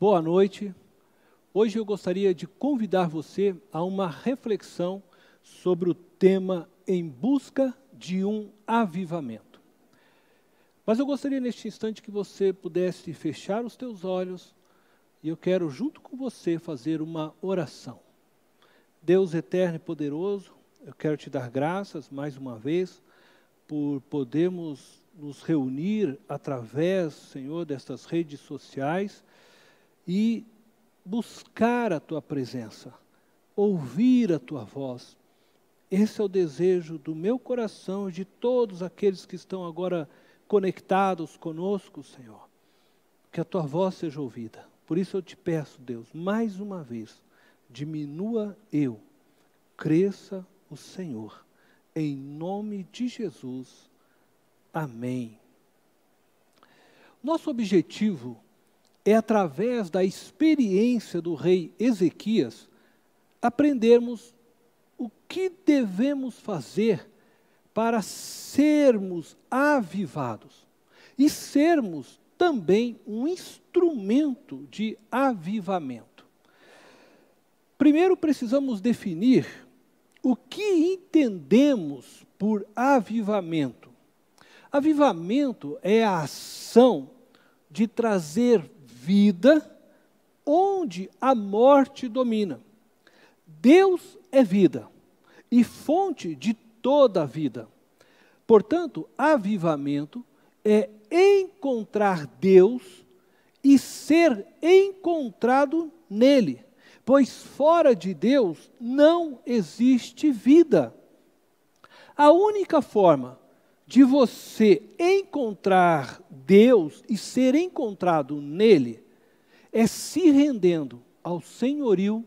Boa noite. Hoje eu gostaria de convidar você a uma reflexão sobre o tema Em Busca de um Avivamento. Mas eu gostaria neste instante que você pudesse fechar os teus olhos e eu quero junto com você fazer uma oração. Deus eterno e poderoso, eu quero te dar graças mais uma vez por podermos nos reunir através, Senhor, destas redes sociais e buscar a Tua presença, ouvir a Tua voz. Esse é o desejo do meu coração e de todos aqueles que estão agora conectados conosco, Senhor. Que a Tua voz seja ouvida. Por isso eu te peço, Deus, mais uma vez, diminua eu, cresça o Senhor. Em nome de Jesus. Amém. Nosso objetivo é, através da experiência do rei Ezequias, aprendermos o que devemos fazer para sermos avivados e sermos também um instrumento de avivamento. Primeiro precisamos definir o que entendemos por avivamento. Avivamento é a ação de trazer vida onde a morte domina. Deus é vida e fonte de toda a vida. Portanto, avivamento é encontrar Deus e ser encontrado nele, pois fora de Deus não existe vida. A única forma de você encontrar Deus e ser encontrado nele é se rendendo ao senhorio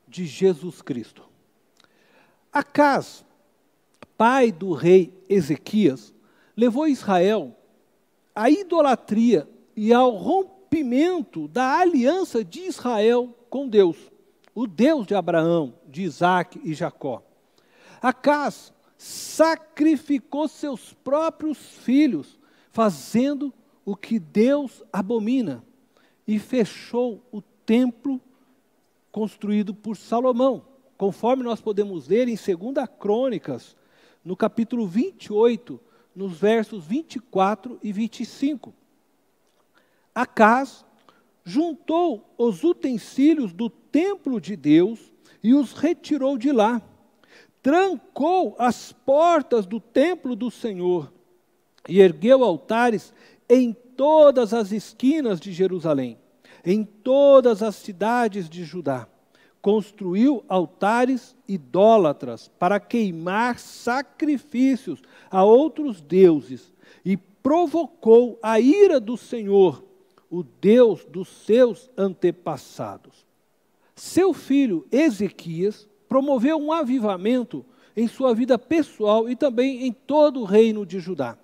de Jesus Cristo. Acás, pai do rei Ezequias, levou Israel à idolatria e ao rompimento da aliança de Israel com Deus, o Deus de Abraão, de Isaac e Jacó. Acás sacrificou seus próprios filhos, fazendo o que Deus abomina, e fechou o templo construído por Salomão, conforme nós podemos ler em 2 Crônicas, no capítulo 28, nos versos 24 e 25. Acás juntou os utensílios do templo de Deus e os retirou de lá. Trancou as portas do templo do Senhor e ergueu altares em todas as esquinas de Jerusalém, em todas as cidades de Judá. Construiu altares idólatras para queimar sacrifícios a outros deuses e provocou a ira do Senhor, o Deus dos seus antepassados. Seu filho Ezequias promoveu um avivamento em sua vida pessoal e também em todo o reino de Judá.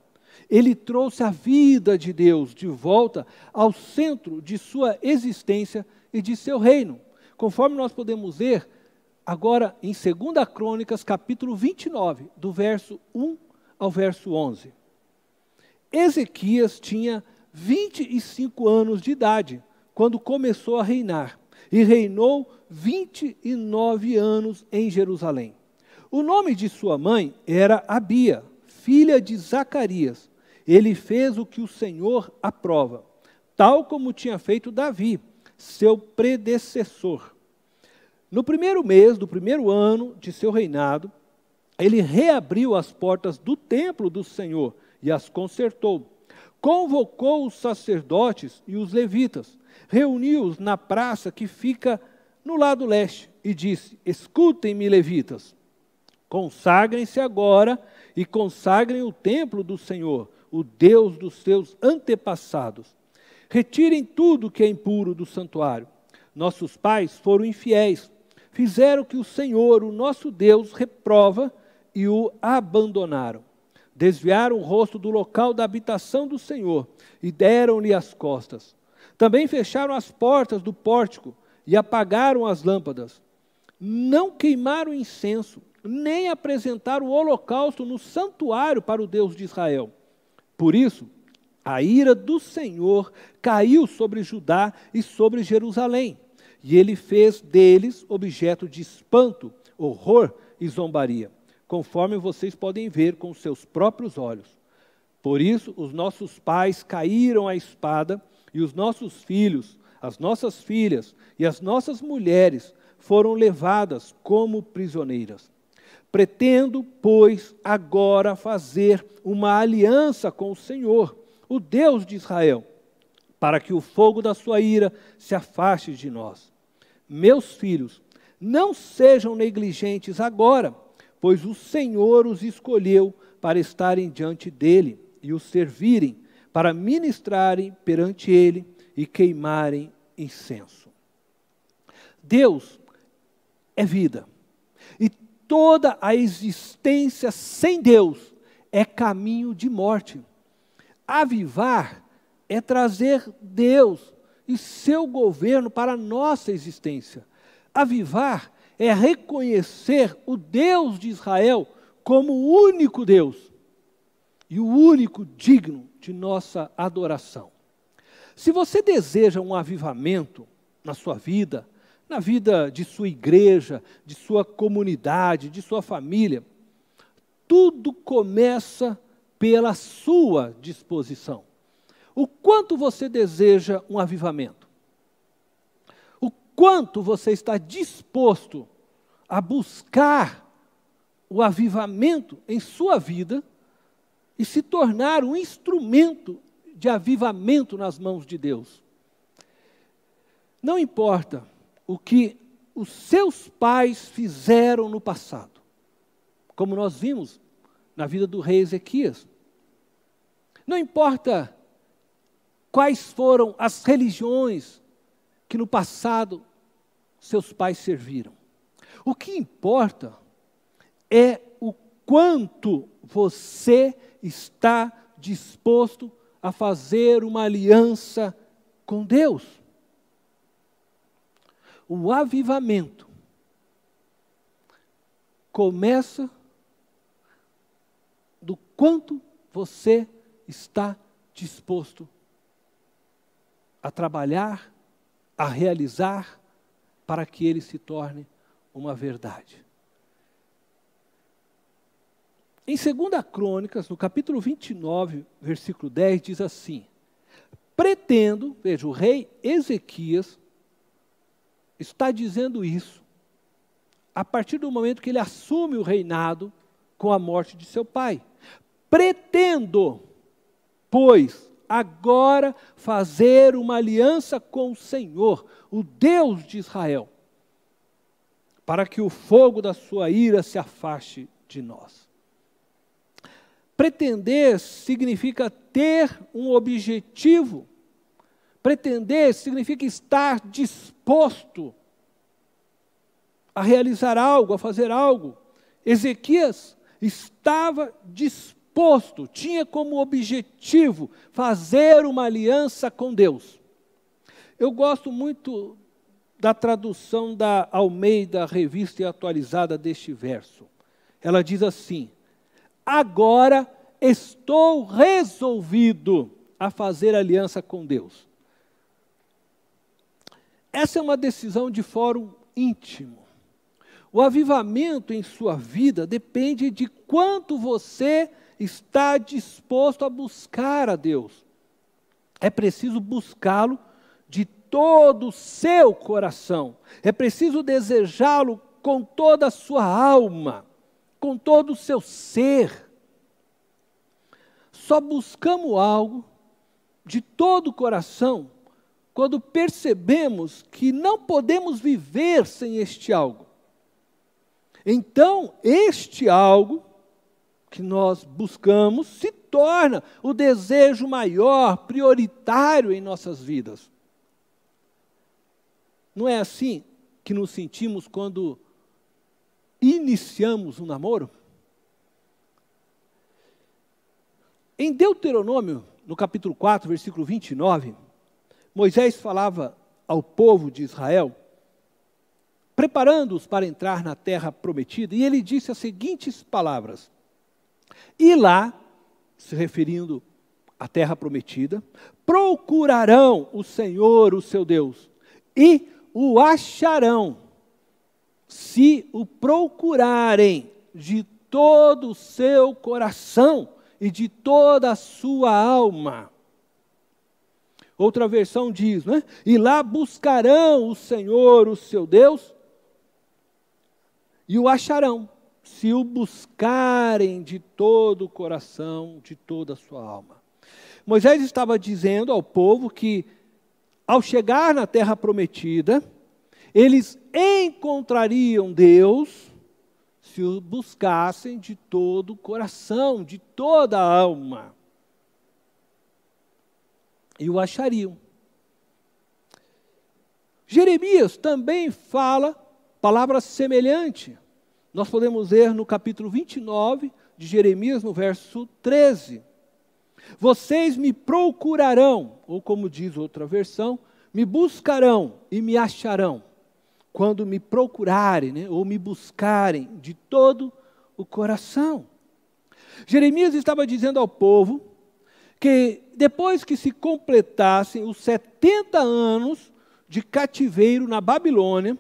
Ele trouxe a vida de Deus de volta ao centro de sua existência e de seu reino, conforme nós podemos ver agora em 2 Crônicas, capítulo 29, do verso 1 ao verso 11. Ezequias tinha 25 anos de idade quando começou a reinar e reinou 29 anos em Jerusalém. O nome de sua mãe era Abia, filha de Zacarias. Ele fez o que o Senhor aprova, tal como tinha feito Davi, seu predecessor. No primeiro mês do primeiro ano de seu reinado, ele reabriu as portas do templo do Senhor e as consertou. Convocou os sacerdotes e os levitas, reuniu-os na praça que fica no lado leste e disse: escutem-me, levitas, consagrem-se agora e consagrem o templo do Senhor, o Deus dos seus antepassados. Retirem tudo que é impuro do santuário. Nossos pais foram infiéis, fizeram o que o Senhor, o nosso Deus, reprova e o abandonaram. Desviaram o rosto do local da habitação do Senhor e deram-lhe as costas. Também fecharam as portas do pórtico e apagaram as lâmpadas. Não queimaram incenso, nem apresentaram o holocausto no santuário para o Deus de Israel. Por isso, A ira do Senhor caiu sobre Judá e sobre Jerusalém, e ele fez deles objeto de espanto, horror e zombaria, conforme vocês podem ver com seus próprios olhos. Por isso, os nossos pais caíram à espada, e os nossos filhos, as nossas filhas e as nossas mulheres foram levadas como prisioneiras. Pretendo, pois, agora fazer uma aliança com o Senhor, o Deus de Israel, para que o fogo da sua ira se afaste de nós. Meus filhos, não sejam negligentes agora, pois o Senhor os escolheu para estarem diante dele e o servirem, para ministrarem perante ele e queimarem incenso. Deus é vida, e toda a existência sem Deus é caminho de morte. Avivar é trazer Deus e seu governo para a nossa existência. Avivar é reconhecer o Deus de Israel como o único Deus e o único digno de nossa adoração. Se você deseja um avivamento na sua vida, na vida de sua igreja, de sua comunidade, de sua família, tudo começa pela sua disposição. O quanto você deseja um avivamento? O quanto você está disposto a buscar o avivamento em sua vida e se tornar um instrumento de avivamento nas mãos de Deus? Não importa o que os seus pais fizeram no passado, como nós vimos na vida do rei Ezequias. Não importa quais foram as religiões que no passado seus pais serviram. O que importa é o quanto você está disposto a fazer uma aliança com Deus. O avivamento começa do quanto você está disposto a trabalhar, a realizar, para que ele se torne uma verdade. Em 2 Crônicas, no capítulo 29, versículo 10, diz assim: pretendo, veja, o rei Ezequias está dizendo isso a partir do momento que ele assume o reinado com a morte de seu pai. Pretendo, pois, agora fazer uma aliança com o Senhor, o Deus de Israel, para que o fogo da sua ira se afaste de nós. Pretender significa ter um objetivo. Pretender significa estar disposto a realizar algo, a fazer algo. Ezequias estava disposto, tinha como objetivo fazer uma aliança com Deus. Eu gosto muito da tradução da Almeida, Revista e Atualizada deste verso. Ela diz assim: agora estou resolvido a fazer aliança com Deus. Essa é uma decisão de fórum íntimo. O avivamento em sua vida depende de quanto você está disposto a buscar a Deus. É preciso buscá-lo de todo o seu coração. É preciso desejá-lo com toda a sua alma, com todo o seu ser. Só buscamos algo de todo o coração quando percebemos que não podemos viver sem este algo. Então, este algo que nós buscamos se torna o desejo maior, prioritário em nossas vidas. Não é assim que nos sentimos quando iniciamos um namoro? Em Deuteronômio, no capítulo 4, versículo 29, Moisés falava ao povo de Israel, preparando-os para entrar na terra prometida, e ele disse as seguintes palavras: e lá, se referindo a terra prometida, procurarão o Senhor, o seu Deus, e o acharão, se o procurarem de todo o seu coração e de toda a sua alma. Outra versão diz, né? E lá buscarão o Senhor, o seu Deus, e o acharão, se o buscarem de todo o coração, de toda a sua alma. Moisés estava dizendo ao povo que, ao chegar na terra prometida, eles encontrariam Deus, se o buscassem de todo o coração, de toda a alma. E o achariam. Jeremias também fala palavra semelhante. Nós podemos ver no capítulo 29 de Jeremias, no verso 13. Vocês me procurarão, ou como diz outra versão, me buscarão e me acharão, quando me procurarem, né, ou me buscarem de todo o coração. Jeremias estava dizendo ao povo que depois que se completassem os 70 anos de cativeiro na Babilônia,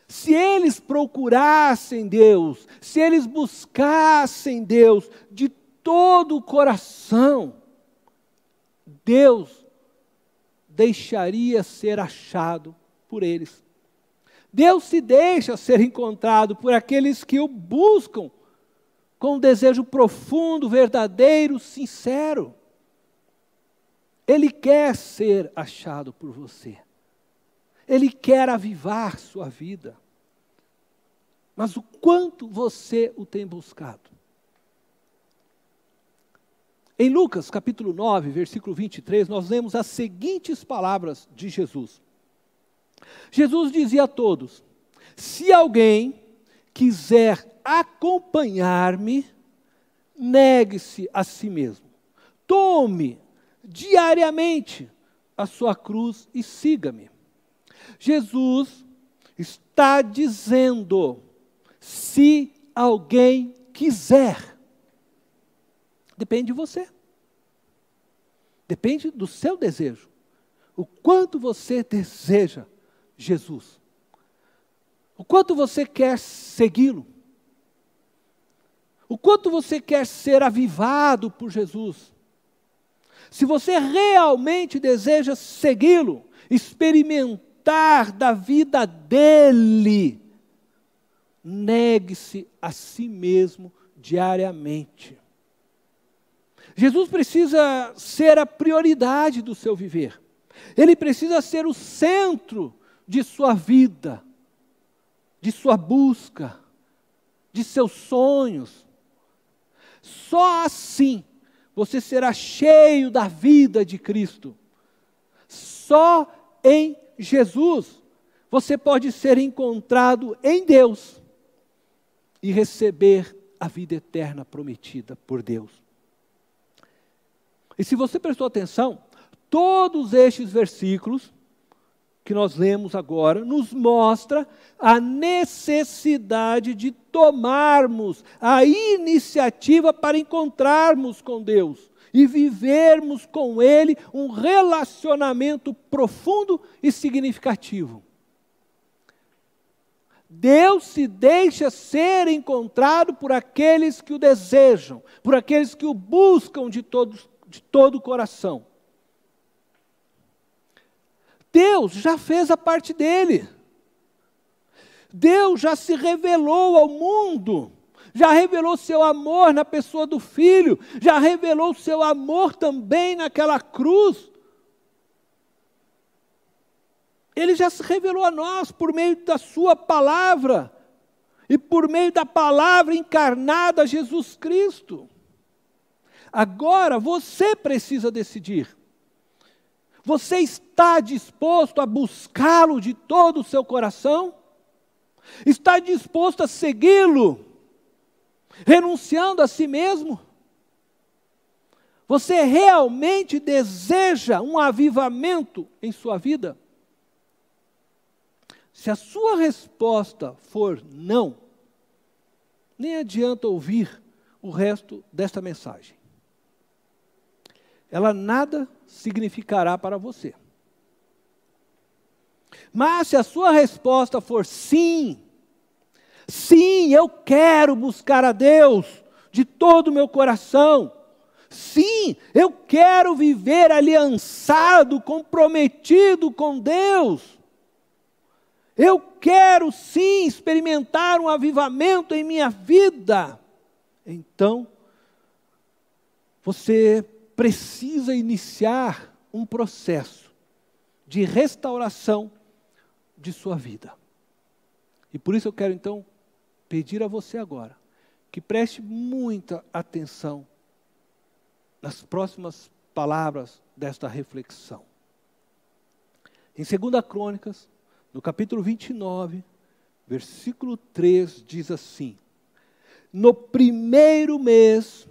se eles procurassem Deus, se eles buscassem Deus de todo o coração, Deus deixaria ser achado por eles. Deus se deixa ser encontrado por aqueles que o buscam com um desejo profundo, verdadeiro, sincero. Ele quer ser achado por você. Ele quer avivar sua vida. Mas o quanto você o tem buscado? Em Lucas, capítulo 9, versículo 23, nós lemos as seguintes palavras de Jesus. Jesus dizia a todos: se alguém quiser acompanhar-me, negue-se a si mesmo. Tome diariamente a sua cruz e siga-me. Jesus está dizendo, se alguém quiser. Depende de você. Depende do seu desejo. O quanto você deseja Jesus. O quanto você quer segui-lo. O quanto você quer ser avivado por Jesus. Se você realmente deseja segui-lo, experimentar da vida dele, negue-se a si mesmo diariamente. Jesus precisa ser a prioridade do seu viver. Ele precisa ser o centro de sua vida, de sua busca, de seus sonhos. Só assim você será cheio da vida de Cristo. Só em Jesus você pode ser encontrado em Deus e receber a vida eterna prometida por Deus. E se você prestou atenção, todos estes versículos que nós lemos agora nos mostra a necessidade de tomarmos a iniciativa para encontrarmos com Deus e vivermos com Ele um relacionamento profundo e significativo. Deus se deixa ser encontrado por aqueles que o desejam, por aqueles que o buscam de todo o coração. Deus já fez a parte dele. Deus já se revelou ao mundo. Já revelou seu amor na pessoa do Filho. Já revelou seu amor também naquela cruz. Ele já se revelou a nós por meio da sua palavra. E por meio da palavra encarnada, Jesus Cristo. Agora você precisa decidir. Você está disposto a buscá-lo de todo o seu coração? Está disposto a segui-lo, renunciando a si mesmo? Você realmente deseja um avivamento em sua vida? Se a sua resposta for não, nem adianta ouvir o resto desta mensagem. ela nada significará para você. Mas se a sua resposta for sim, sim, eu quero buscar a Deus de todo o meu coração. Sim, eu quero viver aliançado, comprometido com Deus. Eu quero sim experimentar um avivamento em minha vida. Então, você precisa iniciar um processo de restauração de sua vida. E por isso eu quero então pedir a você agora que preste muita atenção nas próximas palavras desta reflexão. Em 2 Crônicas, no capítulo 29, versículo 3, diz assim: no primeiro mês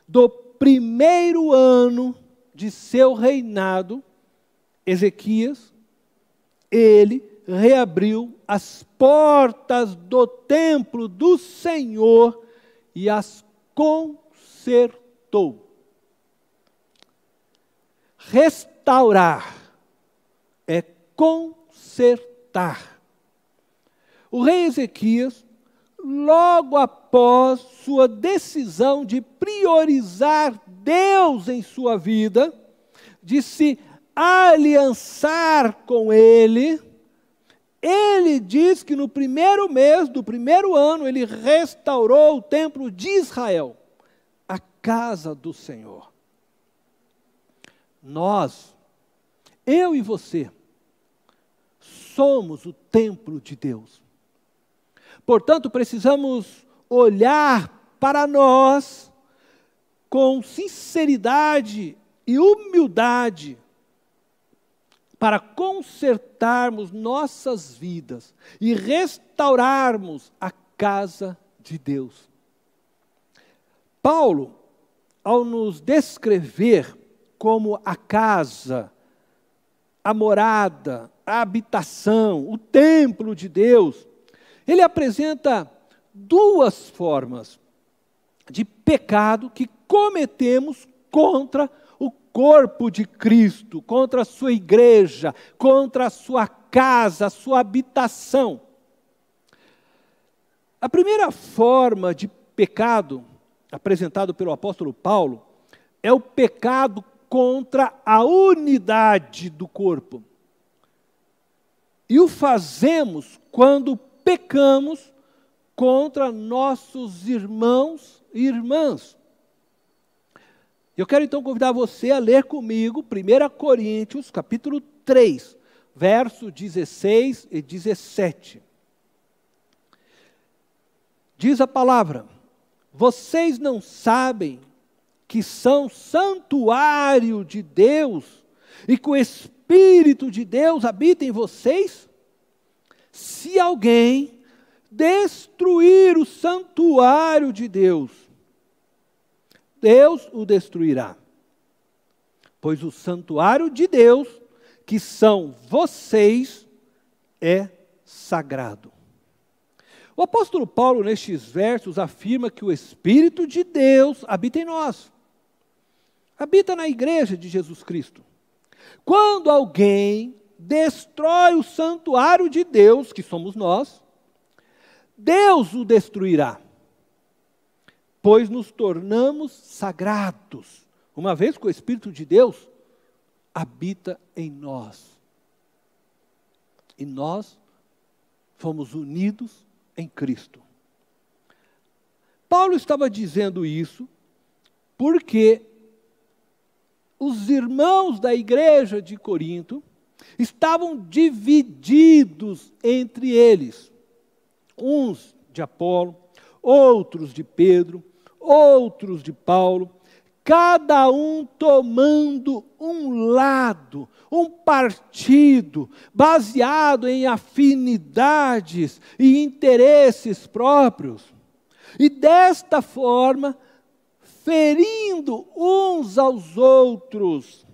do primeiro ano de seu reinado, Ezequias, ele reabriu as portas do templo do Senhor e as consertou. Restaurar é consertar. O rei Ezequias, logo após sua decisão de priorizar Deus em sua vida, de se aliançar com Ele, ele diz que no primeiro mês do primeiro ano, ele restaurou o templo de Israel, a casa do Senhor. Nós, eu e você, somos o templo de Deus. Portanto, precisamos olhar para nós com sinceridade e humildade para consertarmos nossas vidas e restaurarmos a casa de Deus. Paulo, ao nos descrever como a casa, a morada, a habitação, o templo de Deus, ele apresenta duas formas de pecado que cometemos contra o corpo de Cristo, contra a sua igreja, contra a sua casa, a sua habitação. A primeira forma de pecado apresentado pelo apóstolo Paulo é o pecado contra a unidade do corpo. E o fazemos quando pecamos contra nossos irmãos e irmãs. Eu quero então convidar você a ler comigo 1 Coríntios, capítulo 3, versos 16 e 17. Diz a palavra: vocês não sabem que são santuário de Deus e que o Espírito de Deus habita em vocês? Se alguém destruir o santuário de Deus, Deus o destruirá, pois o santuário de Deus, que são vocês, é sagrado. O apóstolo Paulo, nestes versos, afirma que o Espírito de Deus habita em nós, habita na igreja de Jesus Cristo. Quando alguém destrói o santuário de Deus, que somos nós, Deus o destruirá, pois nos tornamos sagrados, uma vez que o Espírito de Deus habita em nós. E nós fomos unidos em Cristo. Paulo estava dizendo isso porque os irmãos da igreja de Corinto estavam divididos entre eles, uns de Apolo, outros de Pedro, outros de Paulo, cada um tomando um lado, um partido, baseado em afinidades e interesses próprios. E desta forma, ferindo uns aos outros,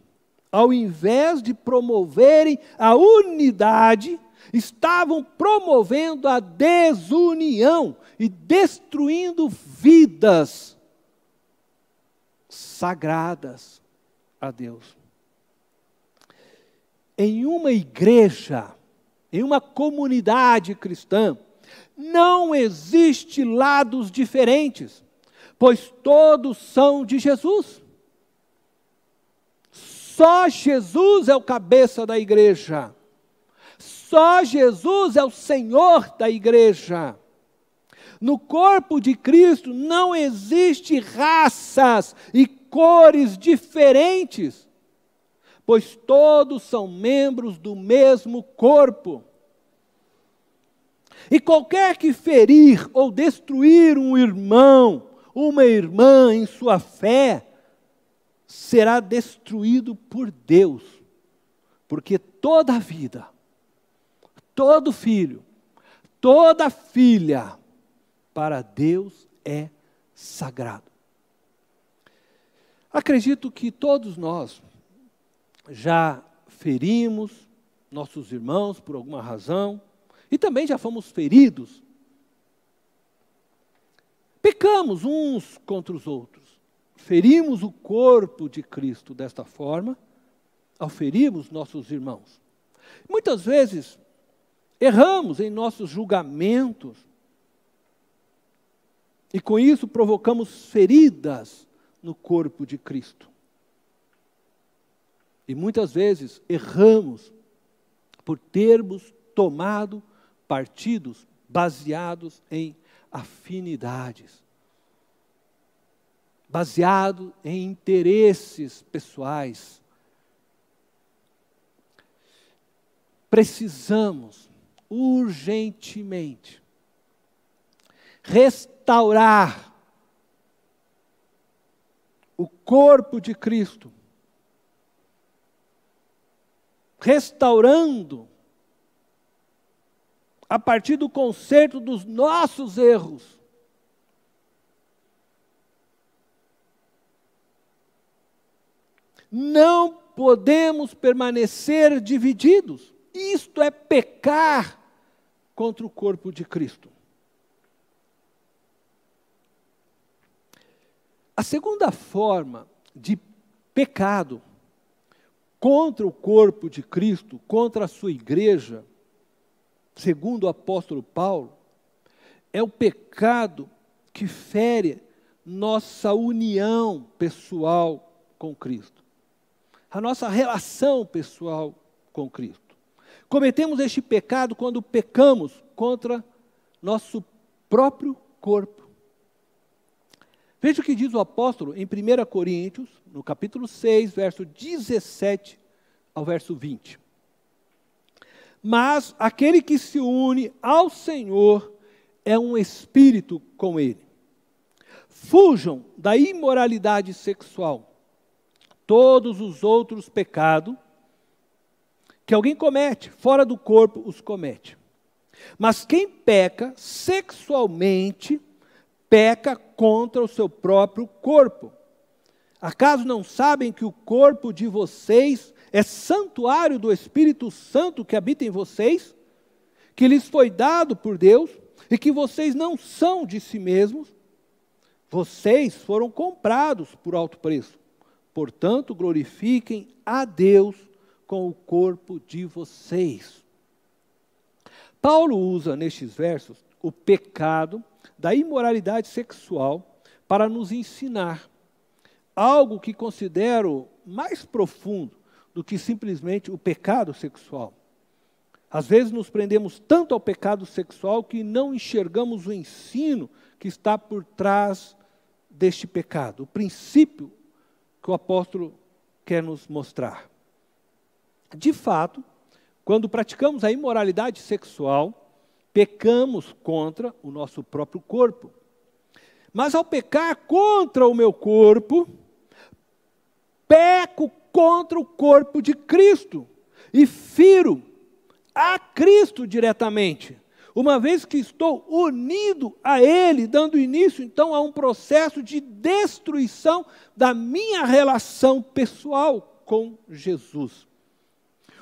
ao invés de promoverem a unidade, estavam promovendo a desunião e destruindo vidas sagradas, a Deus. Em uma igreja, em uma comunidade cristã, não existe lados diferentes, pois todos são de Jesus. Só Jesus é o cabeça da igreja. Só Jesus é o Senhor da igreja. No corpo de Cristo não existe raças e cores diferentes, pois todos são membros do mesmo corpo. E qualquer que ferir ou destruir um irmão, uma irmã em sua fé, será destruído por Deus, porque toda vida, todo filho, toda filha, para Deus é sagrado. Acredito que todos nós já ferimos nossos irmãos por alguma razão, e também já fomos feridos. Pecamos uns contra os outros. Ferimos o corpo de Cristo desta forma, ao ferirmos nossos irmãos. Muitas vezes, erramos em nossos julgamentos, e com isso provocamos feridas no corpo de Cristo. E muitas vezes erramos por termos tomado partidos baseados em afinidades, baseado em interesses pessoais. Precisamos urgentemente restaurar o corpo de Cristo, restaurando a partir do conserto dos nossos erros. Não podemos permanecer divididos. Isto é pecar contra o corpo de Cristo. A segunda forma de pecado contra o corpo de Cristo, contra a sua igreja, segundo o apóstolo Paulo, é o pecado que fere nossa união pessoal com Cristo, a nossa relação pessoal com Cristo. Cometemos este pecado quando pecamos contra nosso próprio corpo. Veja o que diz o apóstolo em 1 Coríntios, no capítulo 6, verso 17 ao verso 20. Mas aquele que se une ao Senhor é um espírito com Ele. Fujam da imoralidade sexual. Todos os outros pecados que alguém comete, fora do corpo, os comete. Mas quem peca sexualmente, peca contra o seu próprio corpo. Acaso não sabem que o corpo de vocês é santuário do Espírito Santo que habita em vocês, que lhes foi dado por Deus, e que vocês não são de si mesmos? Vocês foram comprados por alto preço. Portanto, glorifiquem a Deus com o corpo de vocês. Paulo usa nestes versos o pecado da imoralidade sexual para nos ensinar algo que considero mais profundo do que simplesmente o pecado sexual. Às vezes nos prendemos tanto ao pecado sexual que não enxergamos o ensino que está por trás deste pecado, o princípio que o apóstolo quer nos mostrar. De fato, quando praticamos a imoralidade sexual, pecamos contra o nosso próprio corpo. Mas ao pecar contra o meu corpo, peco contra o corpo de Cristo e firo a Cristo diretamente, uma vez que estou unido a Ele, dando início então a um processo de destruição da minha relação pessoal com Jesus.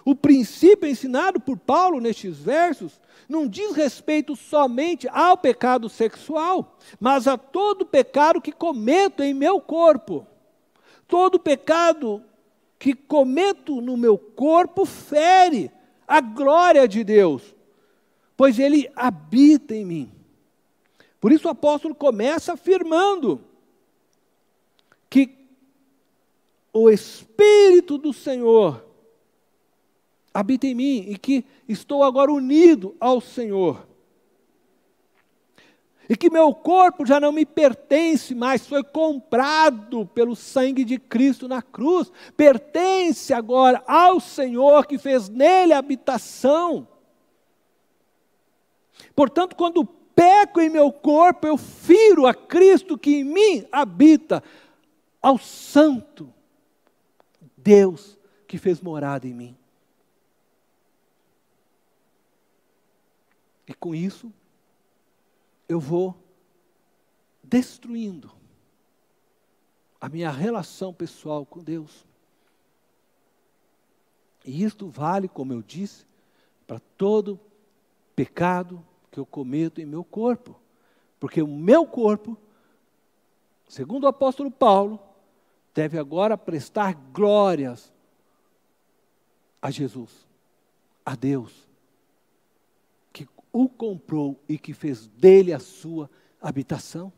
O princípio ensinado por Paulo nestes versos não diz respeito somente ao pecado sexual, mas a todo pecado que cometo em meu corpo. Todo pecado que cometo no meu corpo fere a glória de Deus, pois Ele habita em mim. Por isso o apóstolo começa afirmando que o Espírito do Senhor habita em mim e que estou agora unido ao Senhor. E que meu corpo já não me pertence mais, foi comprado pelo sangue de Cristo na cruz, pertence agora ao Senhor que fez nele a habitação. Portanto, quando peco em meu corpo, eu firo a Cristo que em mim habita, ao Santo Deus que fez morada em mim. E com isso, eu vou destruindo a minha relação pessoal com Deus. E isto vale, como eu disse, para todo pecado que eu cometo em meu corpo. Porque o meu corpo, segundo o apóstolo Paulo, deve agora prestar glórias a Jesus, a Deus, que o comprou e que fez dele a sua habitação.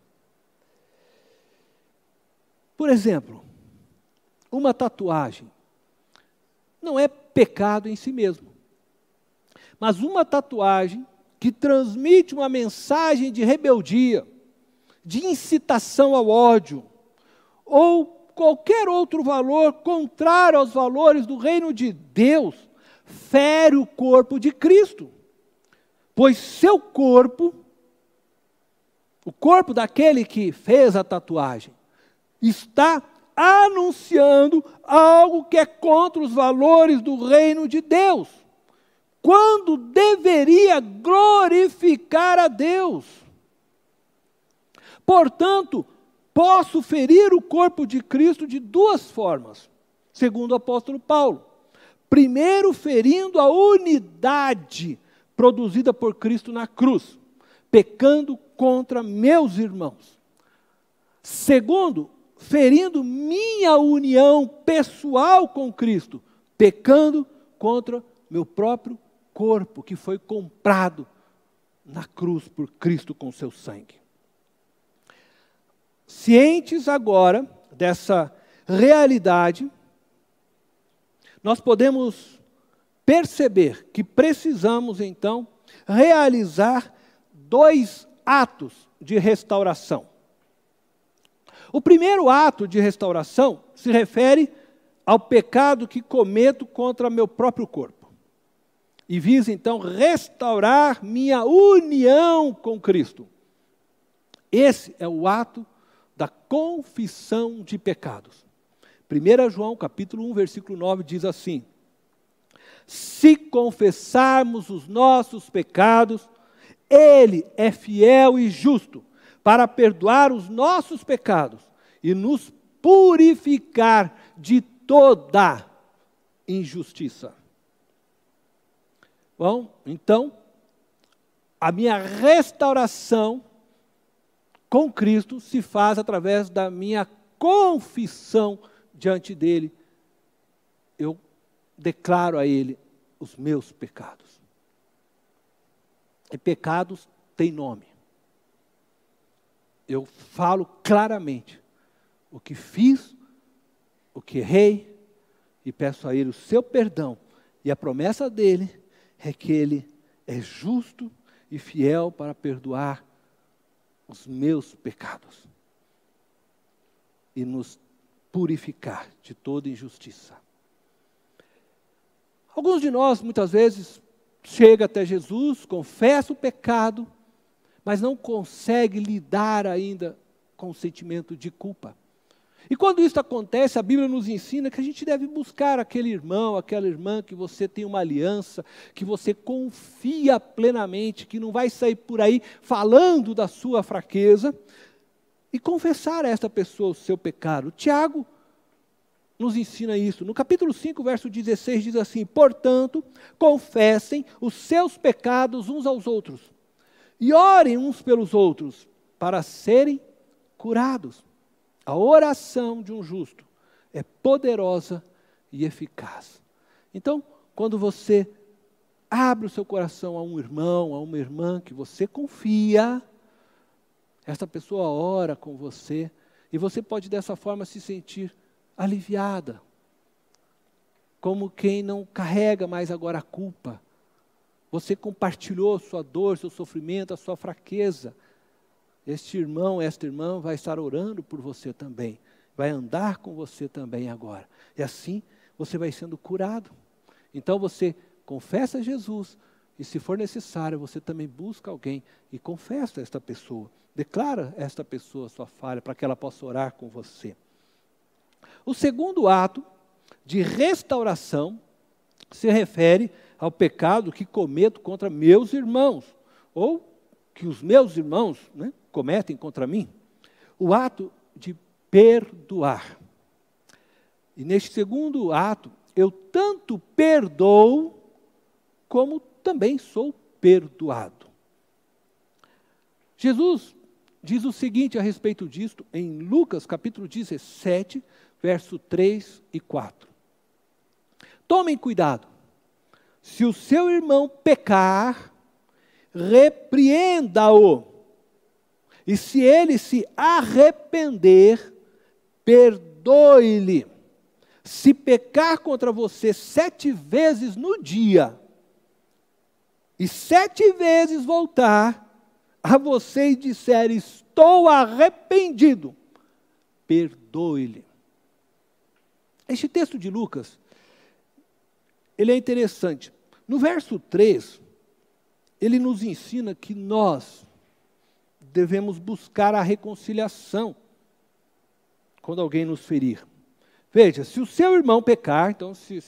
Por exemplo, uma tatuagem não é pecado em si mesmo, mas uma tatuagem que transmite uma mensagem de rebeldia, de incitação ao ódio, ou qualquer outro valor contrário aos valores do reino de Deus, fere o corpo de Cristo. Pois seu corpo, o corpo daquele que fez a tatuagem, está anunciando algo que é contra os valores do reino de Deus, quando deveria glorificar a Deus. Portanto, posso ferir o corpo de Cristo de duas formas, segundo o apóstolo Paulo. Primeiro, ferindo a unidade produzida por Cristo na cruz, pecando contra meus irmãos. Segundo, ferindo minha união pessoal com Cristo, pecando contra meu próprio corpo, que foi comprado na cruz por Cristo com seu sangue. Cientes agora dessa realidade, nós podemos perceber que precisamos, então, realizar dois atos de restauração. O primeiro ato de restauração se refere ao pecado que cometo contra meu próprio corpo. E visa, então, restaurar minha união com Cristo. Esse é o ato da confissão de pecados. 1 João, capítulo 1, versículo 9, diz assim: se confessarmos os nossos pecados, Ele é fiel e justo para perdoar os nossos pecados e nos purificar de toda injustiça. Bom, então, a minha restauração com Cristo se faz através da minha confissão diante dele. Eu declaro a Ele os meus pecados. E pecados têm nome. Eu falo claramente o que fiz, o que errei, e peço a Ele o seu perdão. E a promessa dele é que Ele é justo e fiel para perdoar os meus pecados e nos purificar de toda injustiça. Alguns de nós, muitas vezes, chega até Jesus, confessa o pecado, mas não consegue lidar ainda com o sentimento de culpa. E quando isso acontece, a Bíblia nos ensina que a gente deve buscar aquele irmão, aquela irmã que você tem uma aliança, que você confia plenamente, que não vai sair por aí falando da sua fraqueza, e confessar a esta pessoa o seu pecado. Tiago nos ensina isso. No capítulo 5, verso 16, diz assim: portanto, confessem os seus pecados uns aos outros, e orem uns pelos outros, para serem curados. A oração de um justo é poderosa e eficaz. Então, quando você abre o seu coração a um irmão, a uma irmã que você confia, essa pessoa ora com você, e você pode dessa forma se sentir aliviada, como quem não carrega mais agora a culpa. Você compartilhou sua dor, seu sofrimento, a sua fraqueza. Este irmão, esta irmã vai estar orando por você também, vai andar com você também agora. E assim você vai sendo curado. Então você confessa Jesus, e se for necessário, você também busca alguém e confessa esta pessoa. Declara esta pessoa a sua falha, para que ela possa orar com você. O segundo ato de restauração se refere ao pecado que cometo contra meus irmãos, ou que os meus irmãos, né, cometem contra mim. O ato de perdoar. E neste segundo ato, eu tanto perdoo, como também sou perdoado. Jesus diz o seguinte a respeito disto, em Lucas capítulo 17, verso 3 e 4. Tomem cuidado, se o seu irmão pecar, repreenda-o, e se ele se arrepender, perdoe-lhe. Se pecar contra você 7 vezes no dia, e 7 vezes voltar a você e disser, estou arrependido, perdoe-lhe. Este texto de Lucas, ele é interessante. No verso 3, ele nos ensina que nós devemos buscar a reconciliação quando alguém nos ferir. Veja, se o seu irmão pecar, então se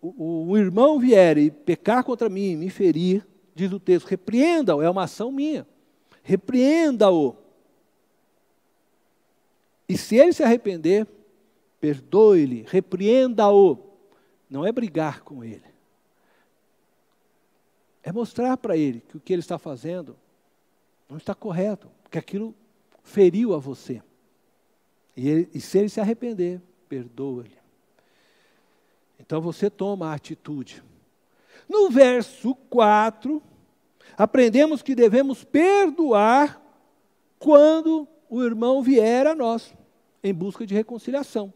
o irmão vier e pecar contra mim, me ferir, diz o texto, repreenda-o, é uma ação minha, repreenda-o. E se ele se arrepender, perdoe-lhe, repreenda-o. Não é brigar com ele. É mostrar para ele que o que ele está fazendo não está correto, que aquilo feriu a você. E se ele se arrepender, perdoa-lhe. Então você toma a atitude. No verso 4, aprendemos que devemos perdoar quando o irmão vier a nós, em busca de reconciliação.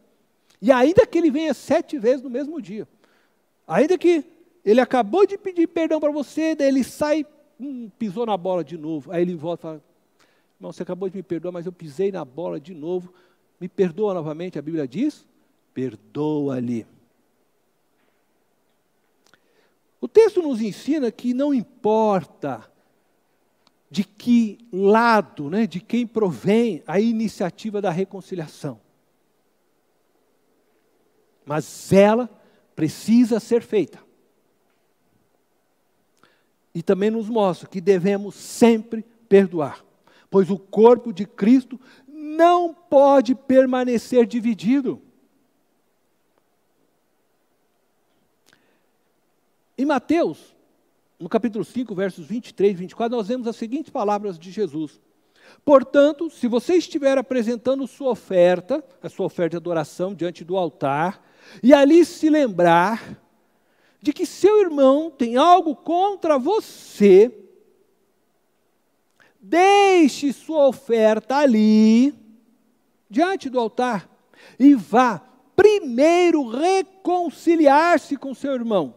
E ainda que ele venha 7 vezes no mesmo dia, ainda que ele acabou de pedir perdão para você, daí ele sai, pisou na bola de novo, aí ele volta e fala, irmão, você acabou de me perdoar, mas eu pisei na bola de novo, me perdoa novamente, a Bíblia diz, perdoa-lhe. O texto nos ensina que não importa de que lado, né, de quem provém a iniciativa da reconciliação, mas ela precisa ser feita. E também nos mostra que devemos sempre perdoar, pois o corpo de Cristo não pode permanecer dividido. Em Mateus, no capítulo 5, versos 23 e 24, nós vemos as seguintes palavras de Jesus. Portanto, se você estiver apresentando sua oferta, a sua oferta de adoração diante do altar, e ali se lembrar de que seu irmão tem algo contra você, deixe sua oferta ali, diante do altar, e vá primeiro reconciliar-se com seu irmão.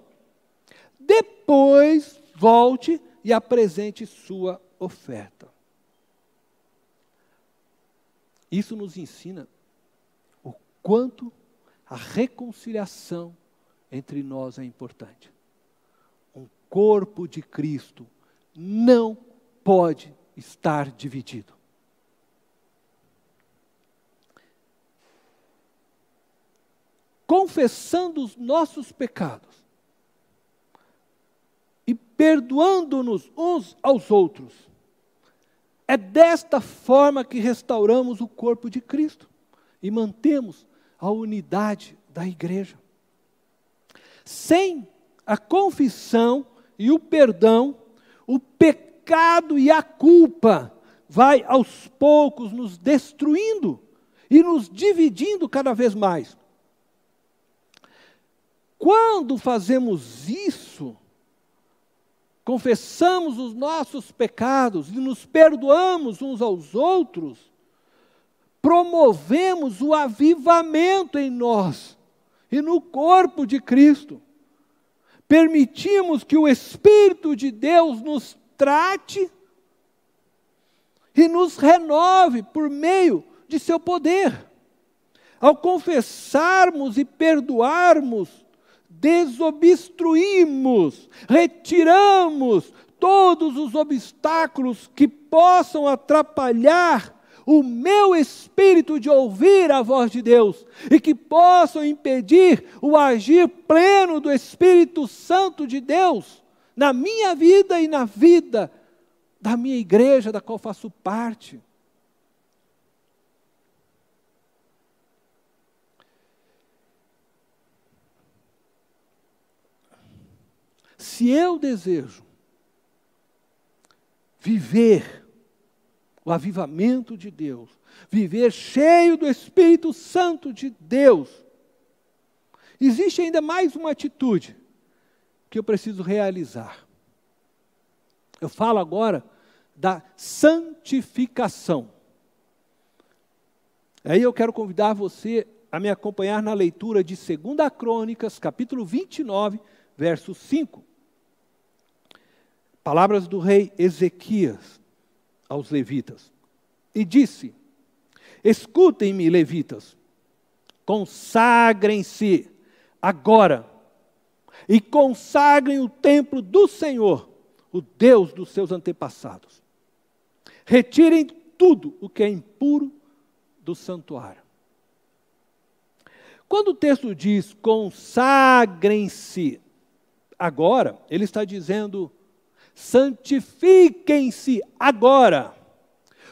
Depois, volte e apresente sua oferta. Isso nos ensina o quanto a reconciliação entre nós é importante. Um corpo de Cristo não pode estar dividido. Confessando os nossos pecados e perdoando-nos uns aos outros, é desta forma que restauramos o corpo de Cristo e mantemos a unidade da igreja. Sem a confissão e o perdão, o pecado e a culpa vai aos poucos nos destruindo e nos dividindo cada vez mais. quando fazemos isso, confessamos os nossos pecados e nos perdoamos uns aos outros, promovemos o avivamento em nós e no corpo de Cristo. Permitimos que o Espírito de Deus nos trate e nos renove por meio de seu poder. Ao confessarmos e perdoarmos, desobstruímos, retiramos todos os obstáculos que possam atrapalhar o meu espírito de ouvir a voz de Deus e que possam impedir o agir pleno do Espírito Santo de Deus na minha vida e na vida da minha igreja, da qual faço parte. Se eu desejo viver o avivamento de Deus, viver cheio do Espírito Santo de Deus, existe ainda mais uma atitude que eu preciso realizar. Eu falo agora da santificação. Aí eu quero convidar você a me acompanhar na leitura de 2 Crônicas, capítulo 29, verso 5. Palavras do rei Ezequias aos levitas. E disse: escutem-me, levitas, consagrem-se agora e consagrem o templo do Senhor, o Deus dos seus antepassados. Retirem tudo o que é impuro do santuário. Quando o texto diz consagrem-se agora, ele está dizendo santifiquem-se agora.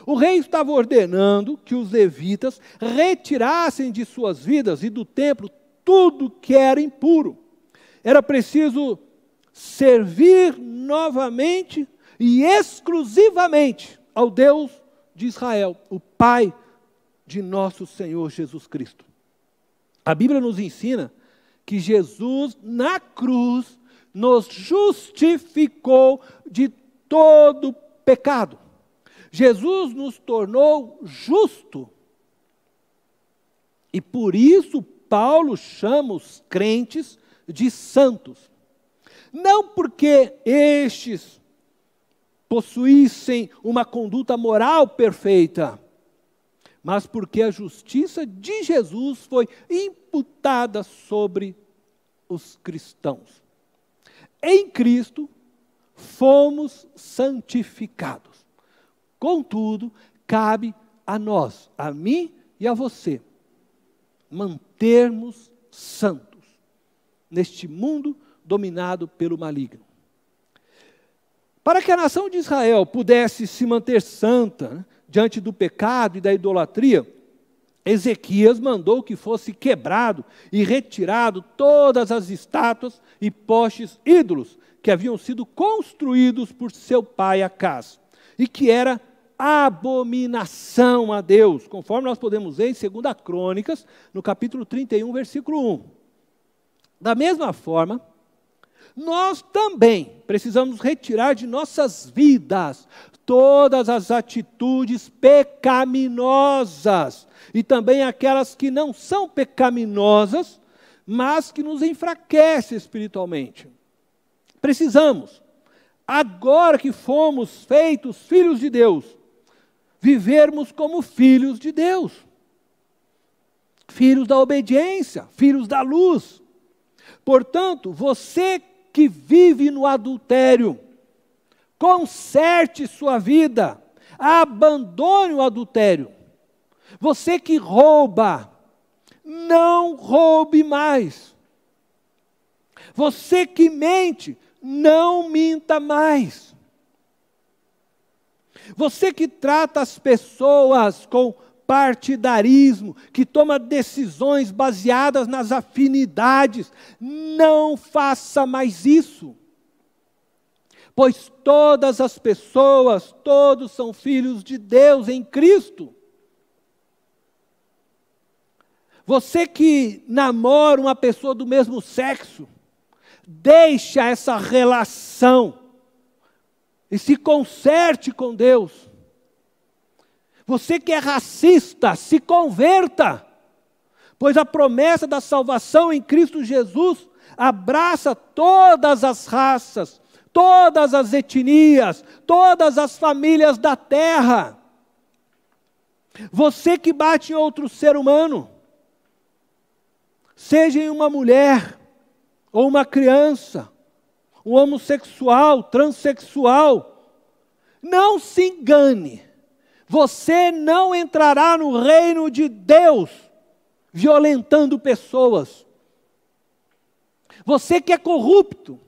O rei estava ordenando que os levitas retirassem de suas vidas e do templo tudo que era impuro. Era preciso servir novamente e exclusivamente ao Deus de Israel, o Pai de nosso Senhor Jesus Cristo. A Bíblia nos ensina que Jesus, na cruz, nos justificou de todo pecado. Jesus nos tornou justo. E por isso Paulo chama os crentes de santos. Não porque estes possuíssem uma conduta moral perfeita, mas porque a justiça de Jesus foi imputada sobre os cristãos. Em Cristo, fomos santificados. Contudo, cabe a nós, a mim e a você, mantermos santos neste mundo dominado pelo maligno. Para que a nação de Israel pudesse se manter santa, diante do pecado e da idolatria, Ezequias mandou que fosse quebrado e retirado todas as estátuas e postes ídolos que haviam sido construídos por seu pai Acaz, e que era abominação a Deus, conforme nós podemos ver em 2 Crônicas, no capítulo 31, versículo 1. Da mesma forma, nós também precisamos retirar de nossas vidas todas as atitudes pecaminosas e também aquelas que não são pecaminosas, mas que nos enfraquecem espiritualmente. Precisamos, agora que fomos feitos filhos de Deus, vivermos como filhos de Deus, filhos da obediência, filhos da luz. Portanto, você que vive no adultério, conserte sua vida, abandone o adultério. Você que rouba, não roube mais. Você que mente, não minta mais. Você que trata as pessoas com partidarismo, que toma decisões baseadas nas afinidades, não faça mais isso. Pois todas as pessoas, todos são filhos de Deus em Cristo. Você que namora uma pessoa do mesmo sexo, deixa essa relação e se conserte com Deus. Você que é racista, se converta, pois a promessa da salvação em Cristo Jesus abraça todas as raças, todas as etnias, todas as famílias da terra. Você que bate em outro ser humano, seja em uma mulher, ou uma criança, um homossexual, transexual, não se engane, você não entrará no reino de Deus violentando pessoas. Você que é corrupto,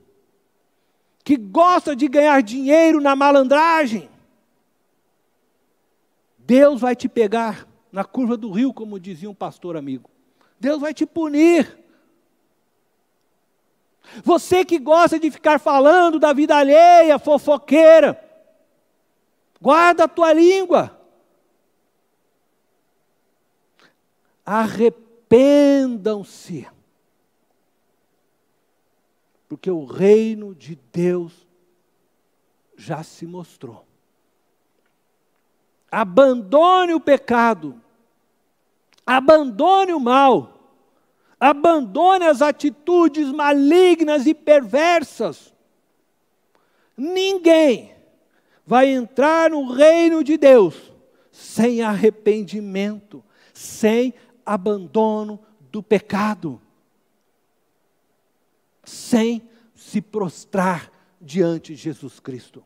que gosta de ganhar dinheiro na malandragem, Deus vai te pegar na curva do rio, como dizia um pastor amigo. Deus vai te punir. Você que gosta de ficar falando da vida alheia, fofoqueira, guarda a tua língua. Arrependam-se, porque o reino de Deus já se mostrou. Abandone o pecado, abandone o mal, abandone as atitudes malignas e perversas. Ninguém vai entrar no reino de Deus sem arrependimento, sem abandono do pecado, sem se prostrar diante de Jesus Cristo.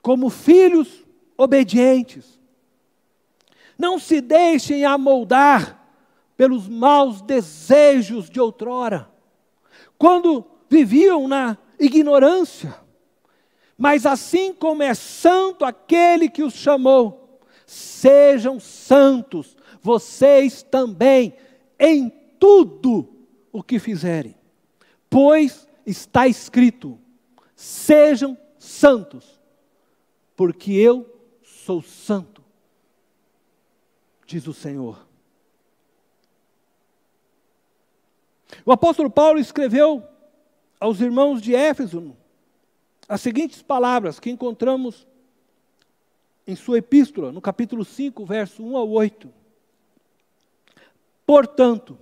Como filhos obedientes, não se deixem amoldar pelos maus desejos de outrora, quando viviam na ignorância. Mas assim como é santo aquele que os chamou, sejam santos vocês também em tudo o que fizerem. Pois está escrito: sejam santos, porque eu sou santo, diz o Senhor. O apóstolo Paulo escreveu aos irmãos de Éfeso as seguintes palavras que encontramos em sua epístola, no capítulo 5, verso 1 ao 8. Portanto,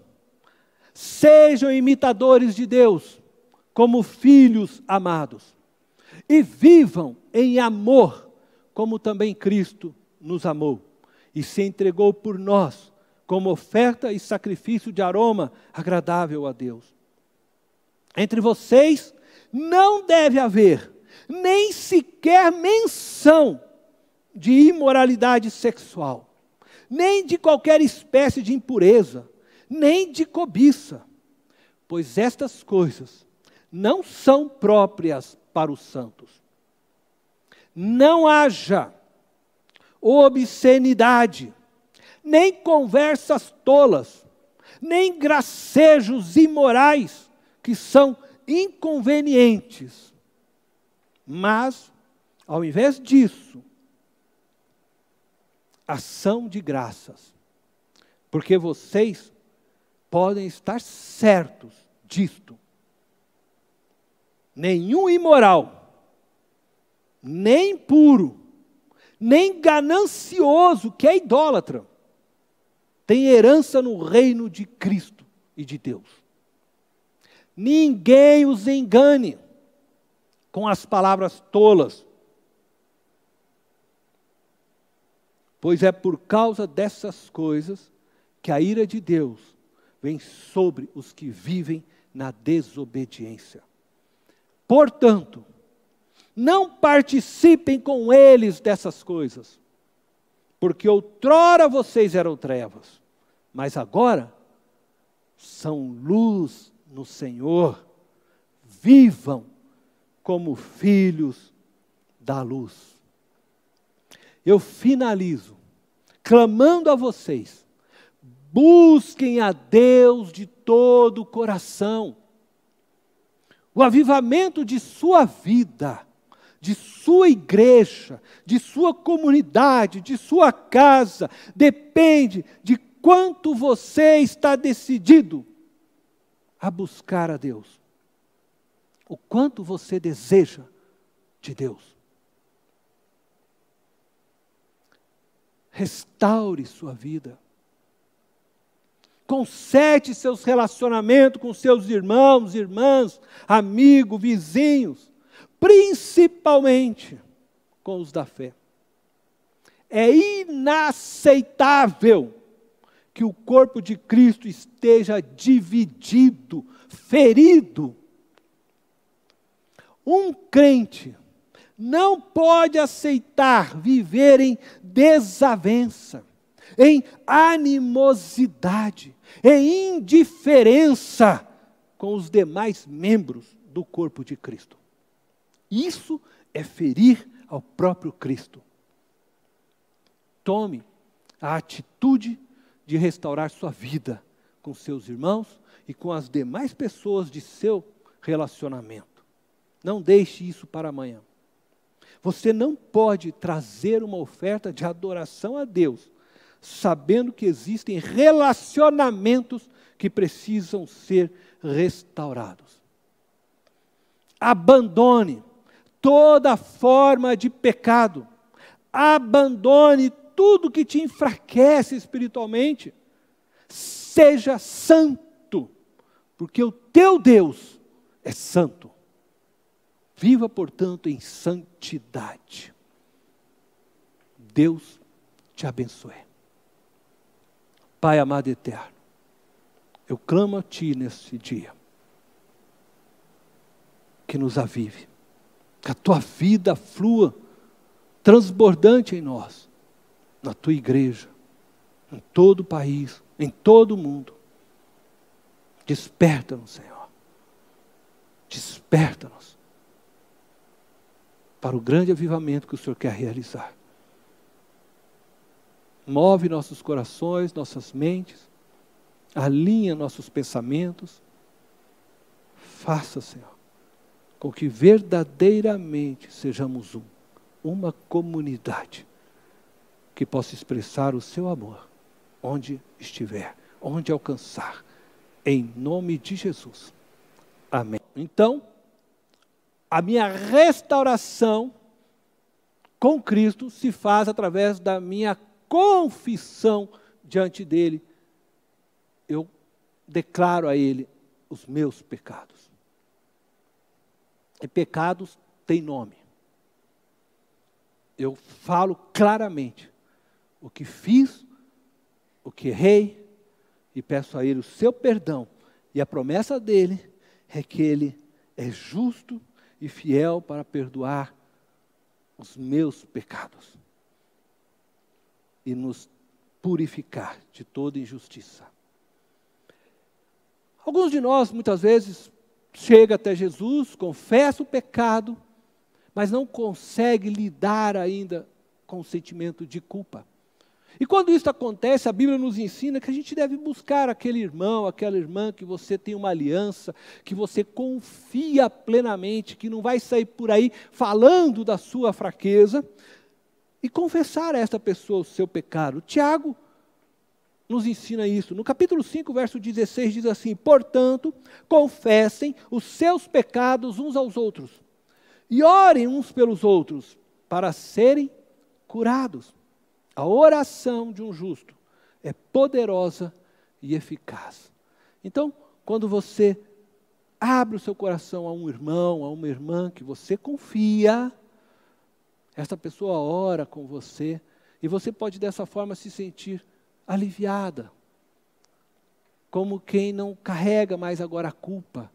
sejam imitadores de Deus, como filhos amados, e vivam em amor, como também Cristo nos amou, e se entregou por nós, como oferta e sacrifício de aroma agradável a Deus. Entre vocês não deve haver nem sequer menção de imoralidade sexual, nem de qualquer espécie de impureza, nem de cobiça, pois estas coisas não são próprias para os santos. Não haja obscenidade, nem conversas tolas, nem gracejos imorais, que são inconvenientes. Mas, ao invés disso, ação de graças, porque vocês podem estar certos disto: nenhum imoral, nem impuro, nem ganancioso, que é idólatra, tem herança no reino de Cristo e de Deus. Ninguém os engane com as palavras tolas, pois é por causa dessas coisas que a ira de Deus vem sobre os que vivem na desobediência. Portanto, não participem com eles dessas coisas, porque outrora vocês eram trevas, mas agora são luz no Senhor. Vivam como filhos da luz. Eu finalizo clamando a vocês: busquem a Deus de todo o coração. O avivamento de sua vida de sua igreja, de sua comunidade, de sua casa, depende de quanto você está decidido a buscar a Deus. O quanto você deseja de Deus. Restaure sua vida. Conserte seus relacionamentos com seus irmãos, irmãs, amigos, vizinhos, principalmente com os da fé. É inaceitável que o corpo de Cristo esteja dividido, ferido. Um crente não pode aceitar viver em desavença, em animosidade, em indiferença com os demais membros do corpo de Cristo. Isso é ferir ao próprio Cristo. Tome a atitude de restaurar sua vida com seus irmãos e com as demais pessoas de seu relacionamento. Não deixe isso para amanhã. Você não pode trazer uma oferta de adoração a Deus, sabendo que existem relacionamentos que precisam ser restaurados. Abandone toda forma de pecado. Abandone tudo que te enfraquece espiritualmente. Seja santo, porque o teu Deus é santo. Viva, portanto, em santidade. Deus te abençoe. Pai amado e eterno, eu clamo a Ti nesse dia, que nos avive, que a Tua vida flua transbordante em nós, na Tua igreja, em todo o país, em todo o mundo. Desperta-nos, Senhor. Desperta-nos para o grande avivamento que o Senhor quer realizar. Move nossos corações, nossas mentes, alinha nossos pensamentos. Faça, Senhor, com que verdadeiramente sejamos uma comunidade que possa expressar o Seu amor onde estiver, onde alcançar, em nome de Jesus. Amém. Então, a minha restauração com Cristo se faz através da minha confissão diante dEle. Eu declaro a Ele os meus pecados. E pecados têm nome. Eu falo claramente o que fiz, o que errei, e peço a Ele o seu perdão. E a promessa dEle é que Ele é justo e fiel para perdoar os meus pecados e nos purificar de toda injustiça. Alguns de nós, muitas vezes, chega até Jesus, confessa o pecado, mas não consegue lidar ainda com o sentimento de culpa. E quando isso acontece, a Bíblia nos ensina que a gente deve buscar aquele irmão, aquela irmã que você tem uma aliança, que você confia plenamente, que não vai sair por aí falando da sua fraqueza, e confessar a esta pessoa o seu pecado. Tiago nos ensina isso. No capítulo 5, verso 16, diz assim: portanto, confessem os seus pecados uns aos outros, e orem uns pelos outros, para serem curados. A oração de um justo é poderosa e eficaz. Então, quando você abre o seu coração a um irmão, a uma irmã que você confia, esta pessoa ora com você, e você pode dessa forma se sentir aliviada, como quem não carrega mais agora a culpa.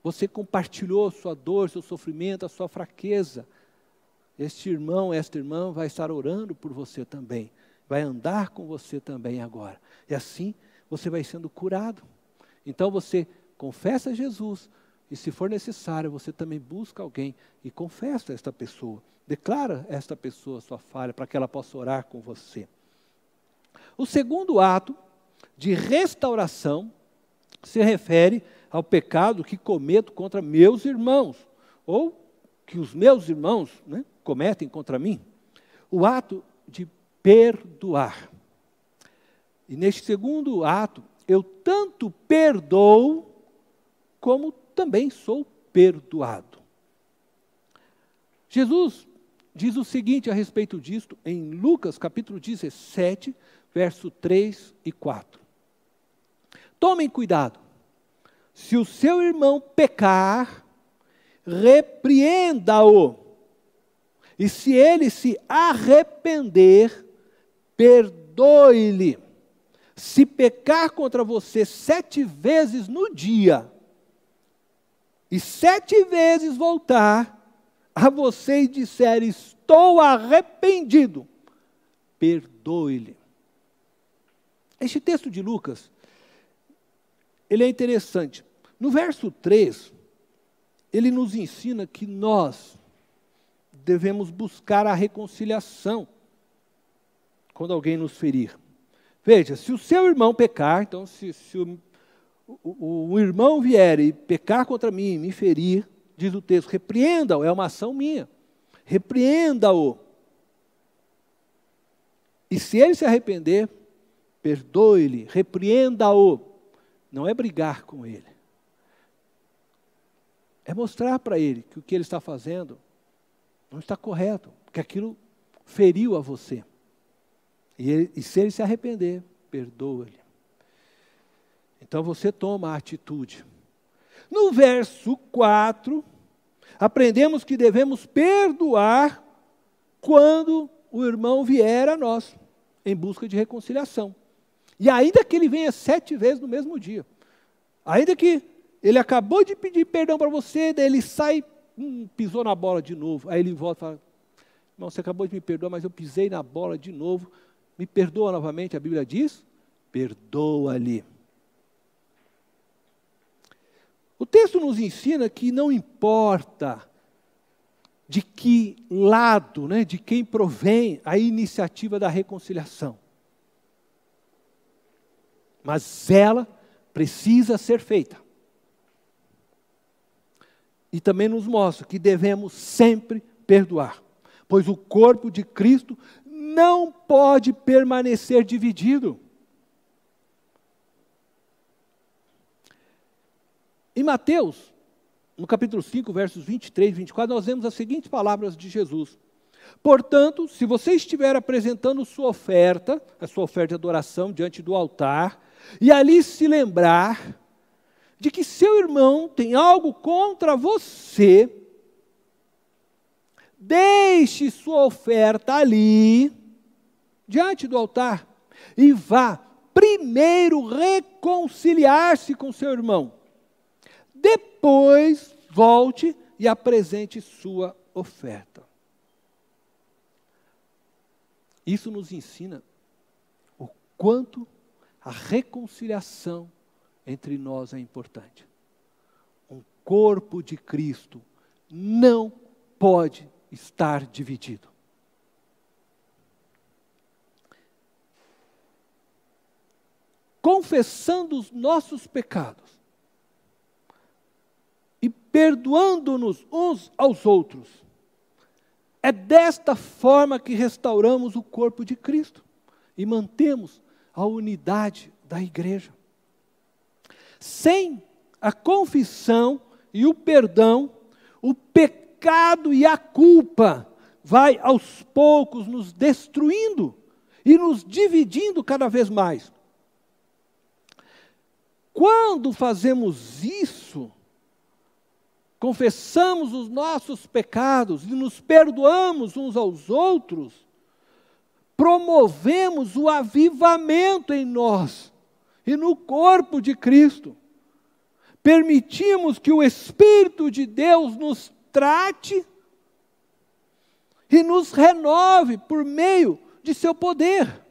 Você compartilhou sua dor, seu sofrimento, a sua fraqueza. Este irmão, esta irmã vai estar orando por você também, vai andar com você também agora. E assim você vai sendo curado. Então você confessa Jesus, e se for necessário, você também busca alguém e confessa esta pessoa. Declara esta pessoa a sua falha, para que ela possa orar com você. O segundo ato de restauração se refere ao pecado que cometo contra meus irmãos, ou que os meus irmãos, né, cometem contra mim? O ato de perdoar. E neste segundo ato, eu tanto perdoo, como também sou perdoado. Jesus diz o seguinte a respeito disto, em Lucas capítulo 17, verso 3 e 4. Tomem cuidado, se o seu irmão pecar, repreenda-o, e se ele se arrepender, perdoe-lhe. Se pecar contra você 7 vezes no dia, e 7 vezes voltar a você e disser, estou arrependido, perdoe-lhe. Este texto de Lucas, ele é interessante. No verso 3, ele nos ensina que nós devemos buscar a reconciliação quando alguém nos ferir. Veja, se o seu irmão pecar, então se o irmão vier e pecar contra mim, me ferir, diz o texto, repreenda-o, é uma ação minha, repreenda-o. E se ele se arrepender, perdoe-lhe, repreenda-o. Não é brigar com ele. É mostrar para ele que o que ele está fazendo não está correto, que aquilo feriu a você. E se ele se arrepender, perdoa-lhe. Então você toma a atitude. No verso 4, aprendemos que devemos perdoar quando o irmão vier a nós, em busca de reconciliação. E ainda que ele venha 7 vezes no mesmo dia, ainda que ele acabou de pedir perdão para você, daí ele sai, pisou na bola de novo, aí ele volta e fala, irmão, você acabou de me perdoar, mas eu pisei na bola de novo, me perdoa novamente, a Bíblia diz, perdoa-lhe. O texto nos ensina que não importa de que lado, né, de quem provém a iniciativa da reconciliação, mas ela precisa ser feita. E também nos mostra que devemos sempre perdoar, pois o corpo de Cristo não pode permanecer dividido. Em Mateus, no capítulo 5, versos 23 e 24, nós vemos as seguintes palavras de Jesus. Portanto, se você estiver apresentando sua oferta, a sua oferta de adoração diante do altar, e ali se lembrar de que seu irmão tem algo contra você, deixe sua oferta ali, diante do altar, e vá primeiro reconciliar-se com seu irmão. Depois, volte e apresente sua oferta. Isso nos ensina o quanto a reconciliação entre nós é importante. Um corpo de Cristo não pode estar dividido. Confessando os nossos pecados e perdoando-nos uns aos outros, é desta forma que restauramos o corpo de Cristo e mantemos a unidade da igreja. Sem a confissão e o perdão, o pecado e a culpa vai aos poucos nos destruindo e nos dividindo cada vez mais. Quando fazemos isso, confessamos os nossos pecados e nos perdoamos uns aos outros, promovemos o avivamento em nós e no corpo de Cristo. Permitimos que o Espírito de Deus nos trate e nos renove por meio de seu poder.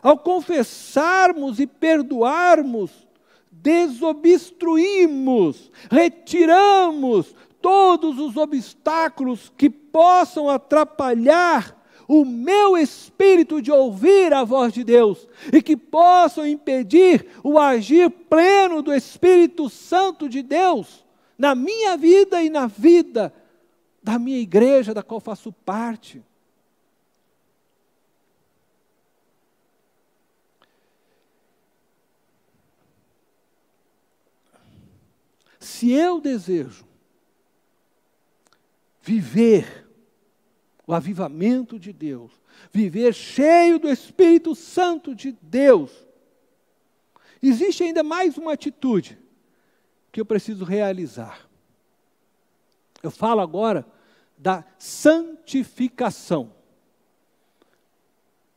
Ao confessarmos e perdoarmos, desobstruímos, retiramos todos os obstáculos que possam atrapalhar o meu espírito de ouvir a voz de Deus e que possam impedir o agir pleno do Espírito Santo de Deus na minha vida e na vida da minha igreja, da qual faço parte. Se eu desejo viver o avivamento de Deus, viver cheio do Espírito Santo de Deus, existe ainda mais uma atitude que eu preciso realizar. Eu falo agora da santificação.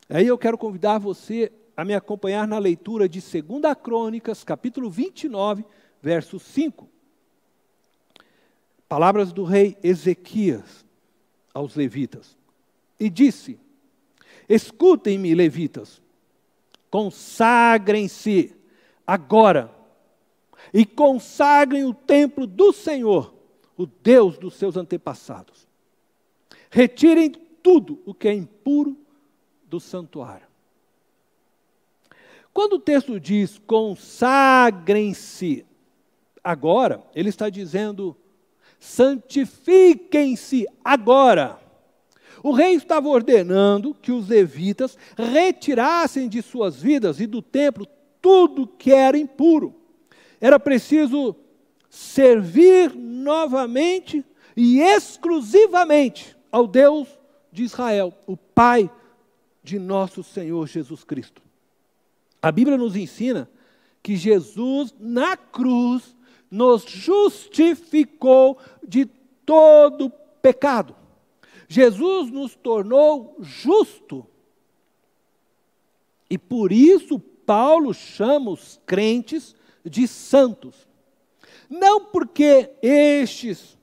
Aí eu quero convidar você a me acompanhar na leitura de 2 Crônicas, capítulo 29, verso 5. Palavras do rei Ezequias aos levitas. E disse: escutem-me, levitas, consagrem-se agora e consagrem o templo do Senhor, o Deus dos seus antepassados. Retirem tudo o que é impuro do santuário. Quando o texto diz consagrem-se agora, ele está dizendo santifiquem-se agora. O rei estava ordenando que os levitas retirassem de suas vidas e do templo tudo que era impuro. Era preciso servir novamente e exclusivamente ao Deus de Israel, o Pai de nosso Senhor Jesus Cristo. A Bíblia nos ensina que Jesus, na cruz, nos justificou de todo pecado. Jesus nos tornou justo. E por isso Paulo chama os crentes de santos. Não porque estes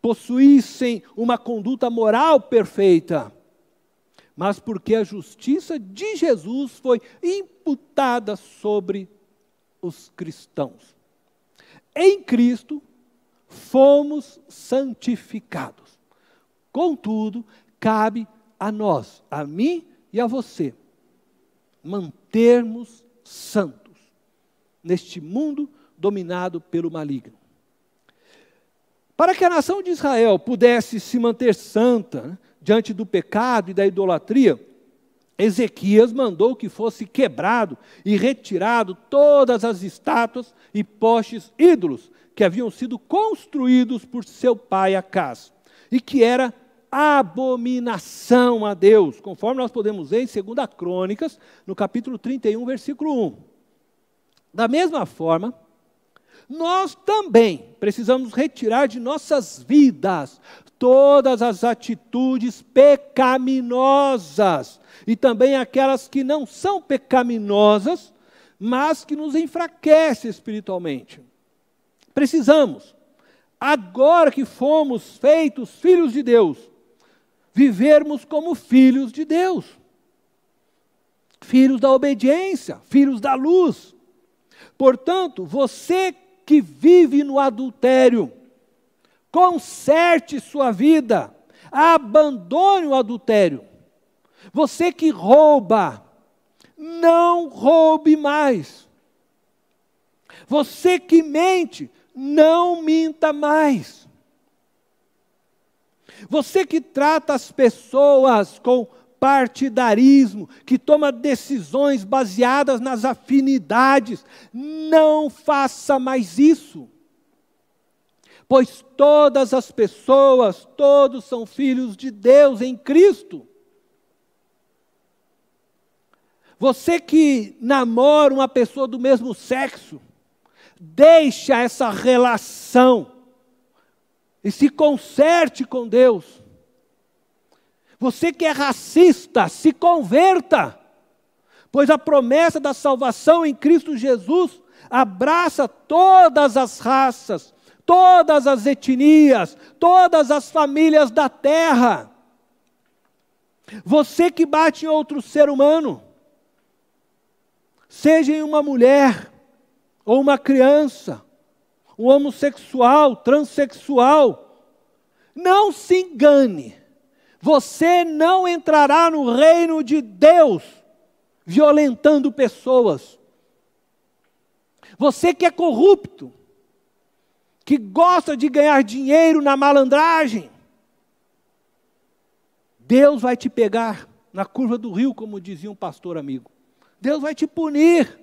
possuíssem uma conduta moral perfeita, mas porque a justiça de Jesus foi imputada sobre os cristãos. Em Cristo fomos santificados. Contudo, cabe a nós, a mim e a você, mantermos santos neste mundo dominado pelo maligno. Para que a nação de Israel pudesse se manter santa, diante do pecado e da idolatria, Ezequias mandou que fosse quebrado e retirado todas as estátuas e postes ídolos que haviam sido construídos por seu pai Acás, e que era abominação a Deus, conforme nós podemos ver em 2 Crônicas, no capítulo 31, versículo 1. Da mesma forma, nós também precisamos retirar de nossas vidas todas as atitudes pecaminosas e também aquelas que não são pecaminosas, mas que nos enfraquecem espiritualmente. Precisamos, agora que fomos feitos filhos de Deus, vivermos como filhos de Deus. Filhos da obediência, filhos da luz. Portanto, você que vive no adultério, conserte sua vida, abandone o adultério. Você que rouba, não roube mais. Você que mente, não minta mais. Você que trata as pessoas com partidarismo, que toma decisões baseadas nas afinidades, não faça mais isso. Pois todas as pessoas, todos são filhos de Deus em Cristo. Você que namora uma pessoa do mesmo sexo, deixa essa relação e se conserte com Deus. Você que é racista, se converta, pois a promessa da salvação em Cristo Jesus abraça todas as raças, todas as etnias, todas as famílias da terra. Você que bate em outro ser humano, seja em uma mulher, ou uma criança, um homossexual, transexual, não se engane, você não entrará no reino de Deus violentando pessoas. Você que é corrupto, que gosta de ganhar dinheiro na malandragem, Deus vai te pegar na curva do rio, como dizia um pastor amigo. Deus vai te punir.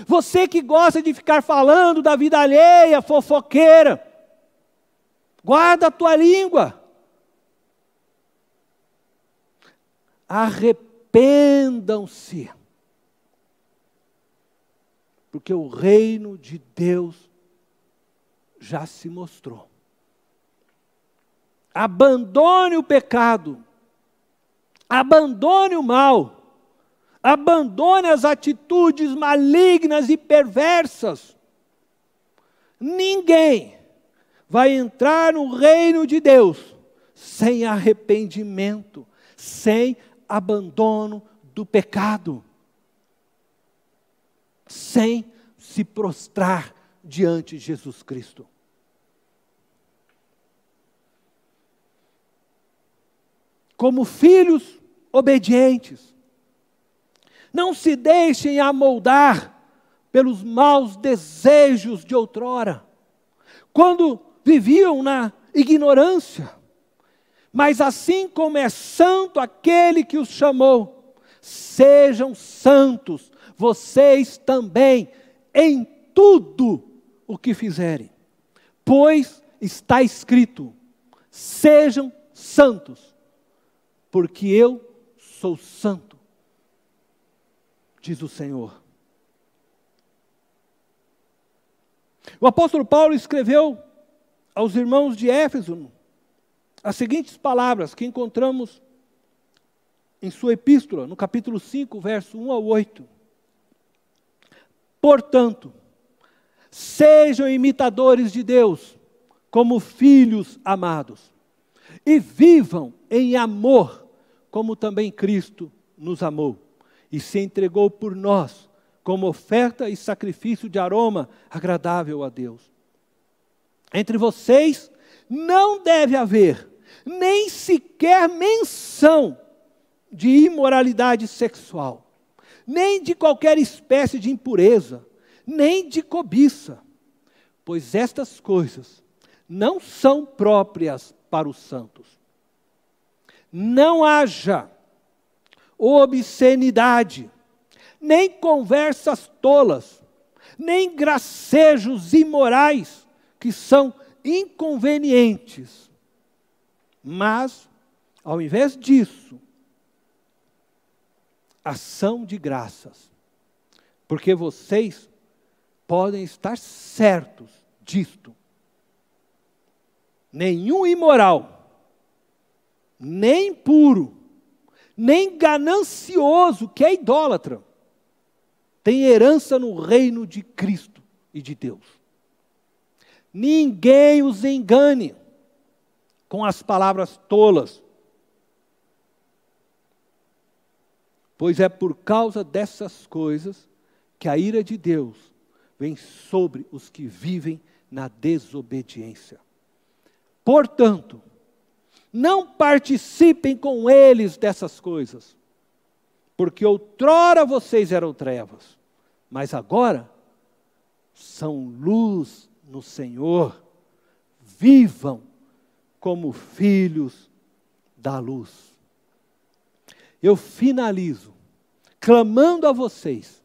Você que gosta de ficar falando da vida alheia, fofoqueira, guarda a tua língua. Arrependam-se. Porque o reino de Deus já se mostrou. Abandone o pecado. Abandone o mal. Abandone as atitudes malignas e perversas. Ninguém vai entrar no reino de Deus sem arrependimento, sem abandono do pecado, sem se prostrar diante de Jesus Cristo. Como filhos obedientes, não se deixem amoldar pelos maus desejos de outrora, quando viviam na ignorância. Mas assim como é santo aquele que os chamou, sejam santos vocês também em tudo o que fizerem. Pois está escrito: sejam santos, porque eu sou santo, diz o Senhor. O apóstolo Paulo escreveu aos irmãos de Éfeso as seguintes palavras que encontramos em sua epístola, no capítulo 5, verso 1 ao 8. Portanto, sejam imitadores de Deus, como filhos amados, e vivam em amor, como também Cristo nos amou, e se entregou por nós, como oferta e sacrifício de aroma agradável a Deus. Entre vocês não deve haver nem sequer menção de imoralidade sexual, nem de qualquer espécie de impureza, nem de cobiça, pois estas coisas não são próprias para os santos. Não haja obscenidade, nem conversas tolas, nem gracejos imorais, que são inconvenientes. Mas, ao invés disso, ação de graças, porque vocês podem estar certos disto: nenhum imoral, nem impuro, nem ganancioso, que é idólatra, tem herança no reino de Cristo e de Deus. Ninguém os engane com as palavras tolas, pois é por causa dessas coisas que a ira de Deus vem sobre os que vivem na desobediência. Portanto, não participem com eles dessas coisas, porque outrora vocês eram trevas, mas agora são luz no Senhor. Vivam como filhos da luz. Eu finalizo clamando a vocês: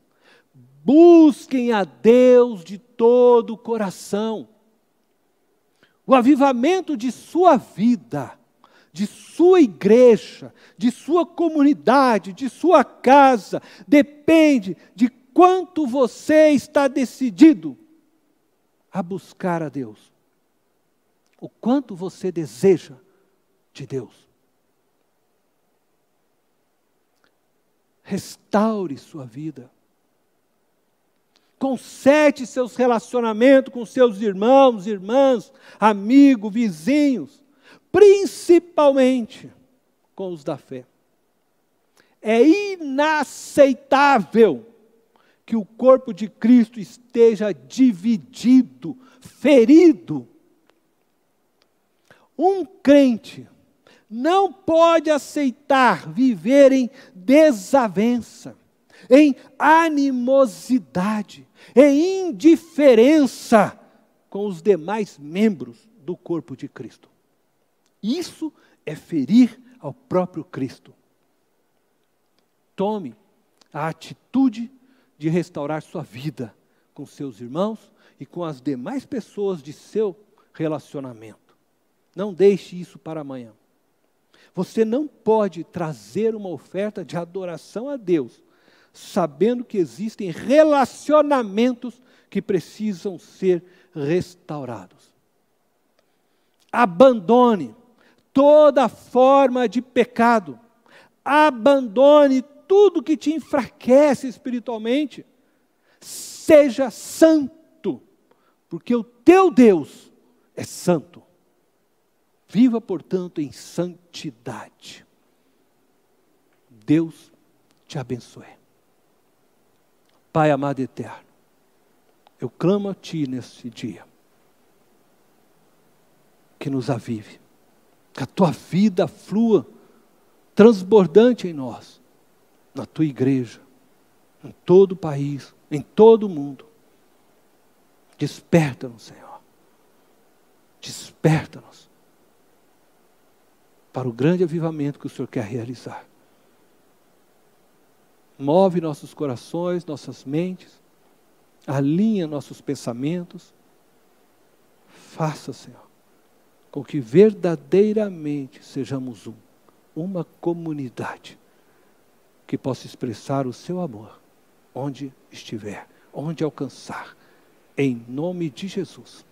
busquem a Deus de todo o coração. O avivamento de sua vida, de sua igreja, de sua comunidade, de sua casa, depende de quanto você está decidido a buscar a Deus. O quanto você deseja de Deus. Restaure sua vida. Conserte seus relacionamentos com seus irmãos, irmãs, amigos, vizinhos, principalmente com os da fé. É inaceitável que o corpo de Cristo esteja dividido, ferido. Um crente não pode aceitar viver em desavença, em animosidade, em indiferença com os demais membros do corpo de Cristo. Isso é ferir ao próprio Cristo. Tome a atitude de restaurar sua vida com seus irmãos e com as demais pessoas de seu relacionamento. Não deixe isso para amanhã. Você não pode trazer uma oferta de adoração a Deus, sabendo que existem relacionamentos que precisam ser restaurados. Abandone toda forma de pecado. Abandone tudo que te enfraquece espiritualmente. Seja santo, porque o teu Deus é santo. Viva, portanto, em santidade. Deus te abençoe. Pai amado e eterno, eu clamo a Ti nesse dia, que nos avive, que a Tua vida flua transbordante em nós, na Tua igreja, em todo o país, em todo o mundo. Desperta-nos, Senhor. Desperta-nos para o grande avivamento que o Senhor quer realizar. Move nossos corações, nossas mentes, alinha nossos pensamentos. Faça, Senhor, com que verdadeiramente sejamos uma comunidade que possa expressar o seu amor onde estiver, onde alcançar, em nome de Jesus.